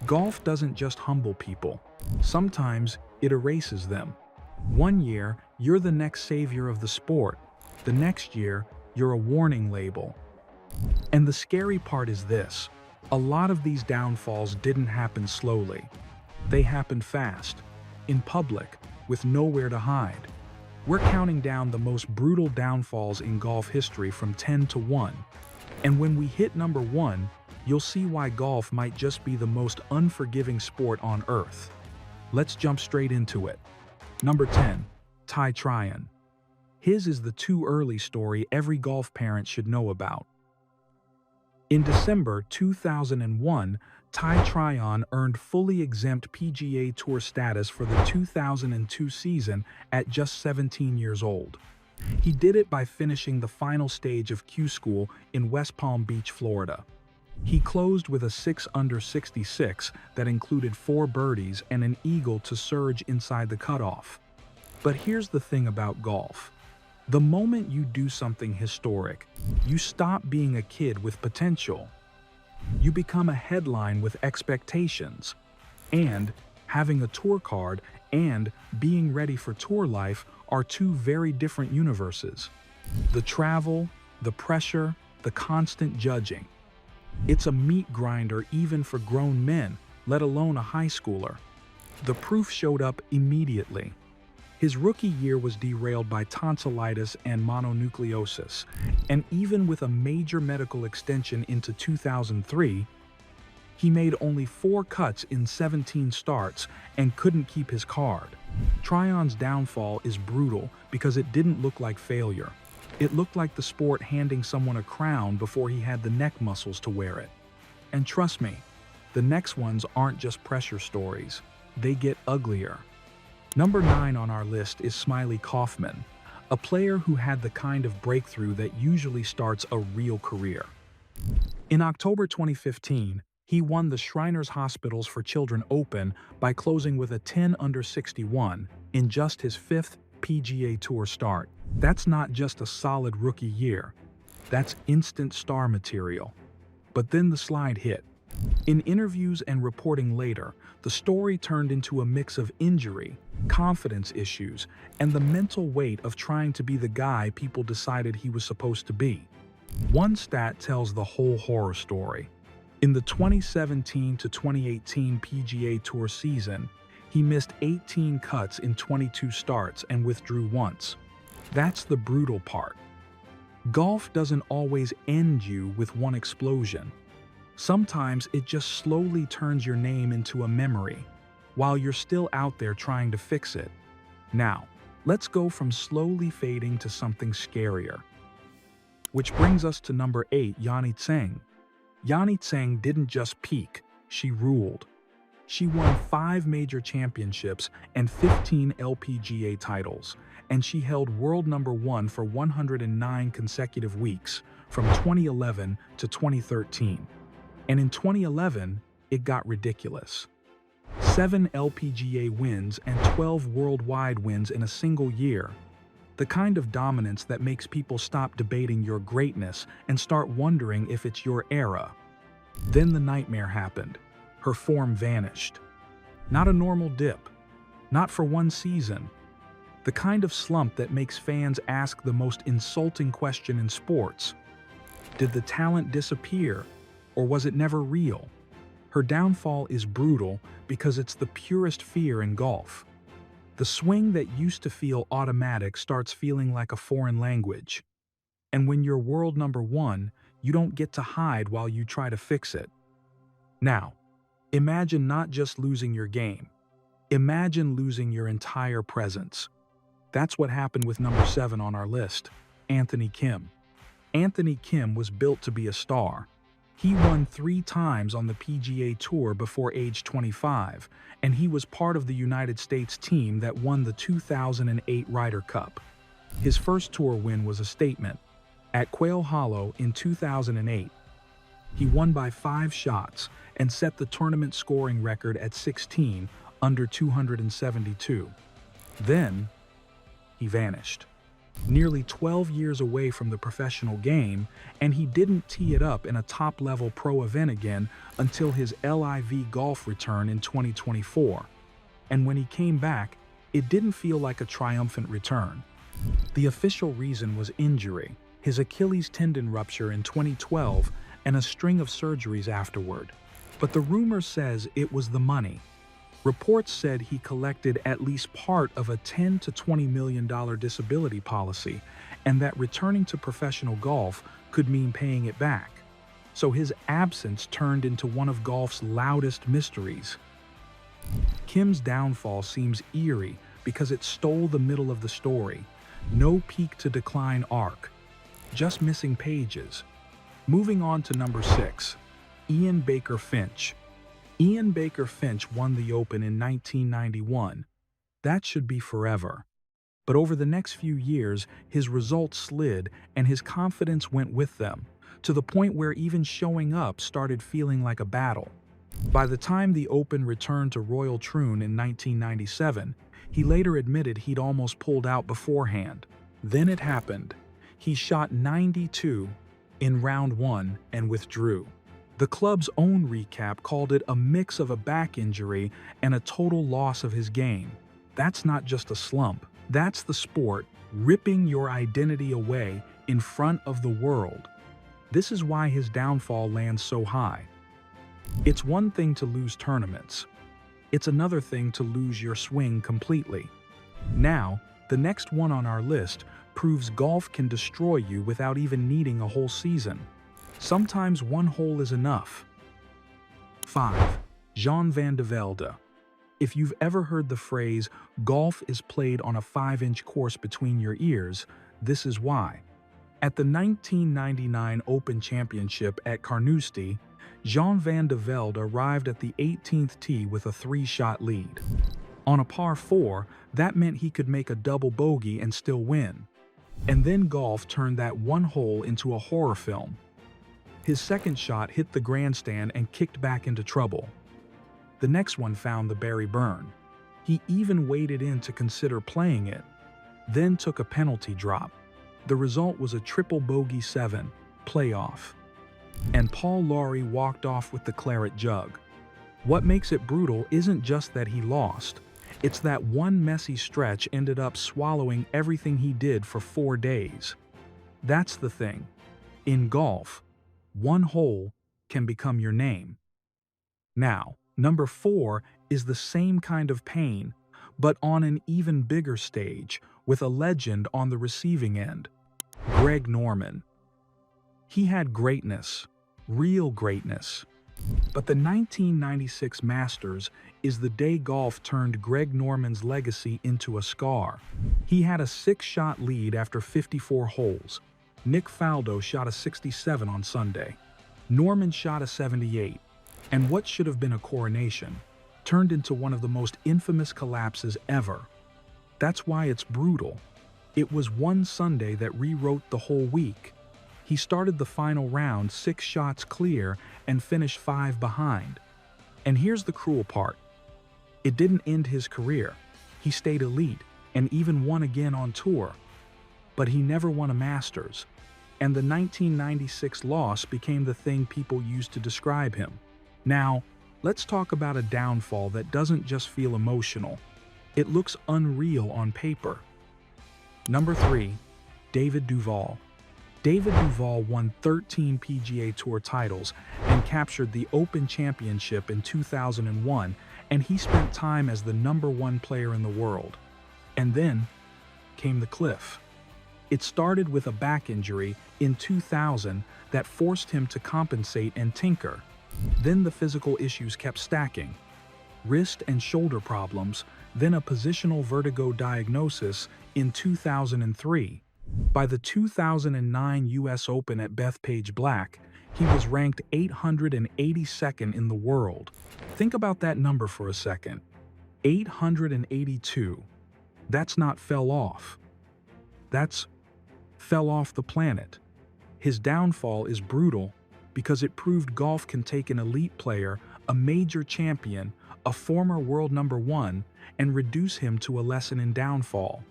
Golf doesn't just humble people. Sometimes it erases them. One year, you're the next savior of the sport. The next year, you're a warning label. And the scary part is this: a lot of these downfalls didn't happen slowly. They happened fast, in public, with nowhere to hide. We're counting down the most brutal downfalls in golf history from 10 to 1. And when we hit number 1, you'll see why golf might just be the most unforgiving sport on earth. Let's jump straight into it. Number 10, Ty Tryon. His is the too early story every golf parent should know about. In December 2001, Ty Tryon earned fully exempt PGA Tour status for the 2002 season at just 17 years old. He did it by finishing the final stage of Q School in West Palm Beach, Florida. He closed with a 6 under 66 that included 4 birdies and an eagle to surge inside the cutoff. But here's the thing about golf. The moment you do something historic, you stop being a kid with potential. You become a headline with expectations. And having a tour card and being ready for tour life are two very different universes. The travel, the pressure, the constant judging. It's a meat grinder even for grown men, let alone a high schooler. The proof showed up immediately. His rookie year was derailed by tonsillitis and mononucleosis, and even with a major medical extension into 2003, he made only 4 cuts in 17 starts and couldn't keep his card. Tryon's downfall is brutal because it didn't look like failure. It looked like the sport handing someone a crown before he had the neck muscles to wear it. And trust me, the next ones aren't just pressure stories. They get uglier. Number 9 on our list is Smiley Kaufman, a player who had the kind of breakthrough that usually starts a real career. In October 2015, he won the Shriners Hospitals for Children Open by closing with a 10 under 61 in just his 5th PGA Tour start. That's not just a solid rookie year. That's instant star material. But then the slide hit. In interviews and reporting later, the story turned into a mix of injury, confidence issues, and the mental weight of trying to be the guy people decided he was supposed to be. One stat tells the whole horror story. In the 2017 to 2018 PGA Tour season, he missed 18 cuts in 22 starts and withdrew once. That's the brutal part. Golf doesn't always end you with one explosion. Sometimes it just slowly turns your name into a memory, while you're still out there trying to fix it. Now, let's go from slowly fading to something scarier. Which brings us to number 8, Yani Tseng. Yani Tseng didn't just peak, she ruled. She won 5 major championships and 15 LPGA titles, and she held world number 1 for 109 consecutive weeks, from 2011 to 2013. And in 2011, it got ridiculous. 7 LPGA wins and 12 worldwide wins in a single year. The kind of dominance that makes people stop debating your greatness and start wondering if it's your era. Then the nightmare happened. Her form vanished. Not a normal dip. Not for one season. The kind of slump that makes fans ask the most insulting question in sports. Did the talent disappear, or was it never real? Her downfall is brutal because it's the purest fear in golf. The swing that used to feel automatic starts feeling like a foreign language. And when you're world number 1, you don't get to hide while you try to fix it. Now, imagine not just losing your game. Imagine losing your entire presence. That's what happened with number 7 on our list, Anthony Kim. Anthony Kim was built to be a star. He won 3 times on the PGA Tour before age 25, and he was part of the United States team that won the 2008 Ryder Cup. His first tour win was a statement. At Quail Hollow in 2008, he won by 5 shots and set the tournament scoring record at 16 under 272. Then, he vanished. nearly 12 years away from the professional game, and he didn't tee it up in a top-level pro event again until his LIV golf return in 2024. And when he came back, it didn't feel like a triumphant return. The official reason was injury, his Achilles tendon rupture in 2012 and a string of surgeries afterward. But the rumor says it was the money. Reports said he collected at least part of a $10 to $20 million disability policy, and that returning to professional golf could mean paying it back. So his absence turned into one of golf's loudest mysteries. Kim's downfall seems eerie because it stole the middle of the story. No peak to decline arc, just missing pages. Moving on to number 6, Ian Baker Finch. Ian Baker Finch won the Open in 1991. That should be forever. But over the next few years, his results slid and his confidence went with them, to the point where even showing up started feeling like a battle. By the time the Open returned to Royal Troon in 1997, he later admitted he'd almost pulled out beforehand. Then it happened. He shot 92 in round 1 and withdrew. The club's own recap called it a mix of a back injury and a total loss of his game. That's not just a slump. That's the sport ripping your identity away in front of the world. This is why his downfall lands so high. It's one thing to lose tournaments. It's another thing to lose your swing completely. Now, the next one on our list proves golf can destroy you without even needing a whole season. Sometimes one hole is enough. 5. Jean van de Velde. If you've ever heard the phrase, golf is played on a 5-inch course between your ears, this is why. At the 1999 Open Championship at Carnoustie, Jean van de Velde arrived at the 18th tee with a 3-shot lead. On a par 4, that meant he could make a double bogey and still win. And then golf turned that one hole into a horror film. His second shot hit the grandstand and kicked back into trouble. The next one found the Barry burn. He even waded in to consider playing it, then took a penalty drop. The result was a triple bogey 7, playoff. And Paul Lawrie walked off with the claret jug. What makes it brutal isn't just that he lost. It's that one messy stretch ended up swallowing everything he did for 4 days. That's the thing. In golf, one hole can become your name. Now, number 4 is the same kind of pain, but on an even bigger stage, with a legend on the receiving end. Greg Norman. He had greatness, real greatness. But the 1996 Masters is the day golf turned Greg Norman's legacy into a scar. He had a 6-shot lead after 54 holes. Nick Faldo shot a 67 on Sunday. Norman shot a 78. And what should have been a coronation turned into one of the most infamous collapses ever. That's why it's brutal. It was one Sunday that rewrote the whole week. He started the final round 6 shots clear and finished 5 behind. And here's the cruel part. It didn't end his career. He stayed elite and even won again on tour. But he never won a Masters. And the 1996 loss became the thing people used to describe him. Now, let's talk about a downfall that doesn't just feel emotional. It looks unreal on paper. Number 3, David Duval. David Duval won 13 PGA Tour titles and captured the Open Championship in 2001, and he spent time as the #1 player in the world. And then came the cliff. It started with a back injury in 2000 that forced him to compensate and tinker. Then the physical issues kept stacking. Wrist and shoulder problems, then a positional vertigo diagnosis in 2003. By the 2009 US Open at Bethpage Black, he was ranked 882nd in the world. Think about that number for a second. 882. That's not fell off. That's fell off the planet. His downfall is brutal because it proved golf can take an elite player, a major champion, a former world #1, and reduce him to a lesson in downfall.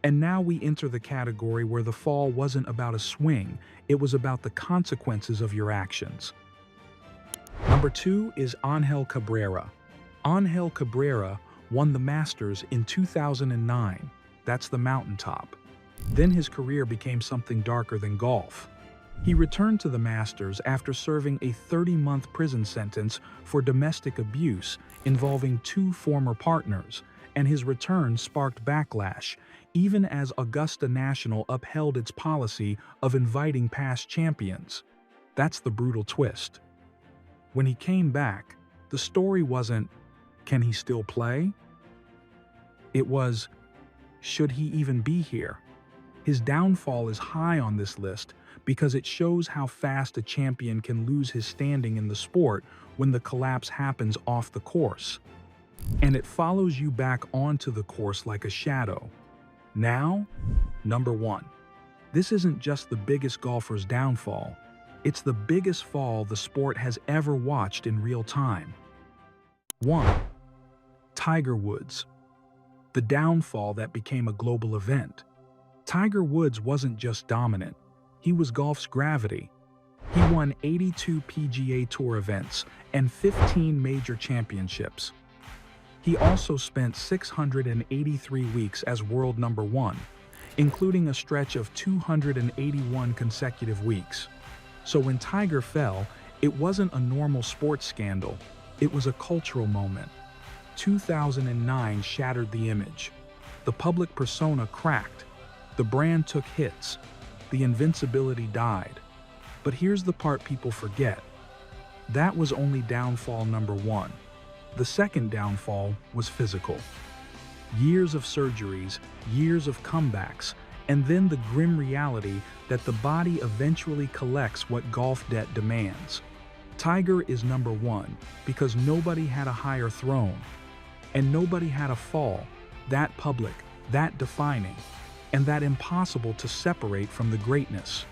And now we enter the category where the fall wasn't about a swing, it was about the consequences of your actions. Number 2 is Angel Cabrera. Angel Cabrera won the Masters in 2009. That's the mountaintop. Then his career became something darker than golf. He returned to the Masters after serving a 30-month prison sentence for domestic abuse involving 2 former partners, and his return sparked backlash, even as Augusta National upheld its policy of inviting past champions. That's the brutal twist. When he came back, the story wasn't, can he still play? It was, should he even be here? His downfall is high on this list because it shows how fast a champion can lose his standing in the sport when the collapse happens off the course. And it follows you back onto the course like a shadow. Now, number 1. This isn't just the biggest golfer's downfall. It's the biggest fall the sport has ever watched in real time. 1. Tiger Woods. The downfall that became a global event. Tiger Woods wasn't just dominant, he was golf's gravity. He won 82 PGA Tour events and 15 major championships. He also spent 683 weeks as world number 1, including a stretch of 281 consecutive weeks. So when Tiger fell, it wasn't a normal sports scandal, it was a cultural moment. 2009 shattered the image. The public persona cracked. The brand took hits. The invincibility died. But here's the part people forget. That was only downfall number 1. The second downfall was physical. Years of surgeries, years of comebacks, and then the grim reality that the body eventually collects what golf debt demands. Tiger is number 1 because nobody had a higher throne. And nobody had a fall, that public, that defining, and that impossible to separate from the greatness.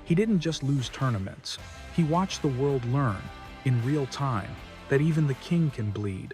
He didn't just lose tournaments. He watched the world learn, in real time, that even the king can bleed.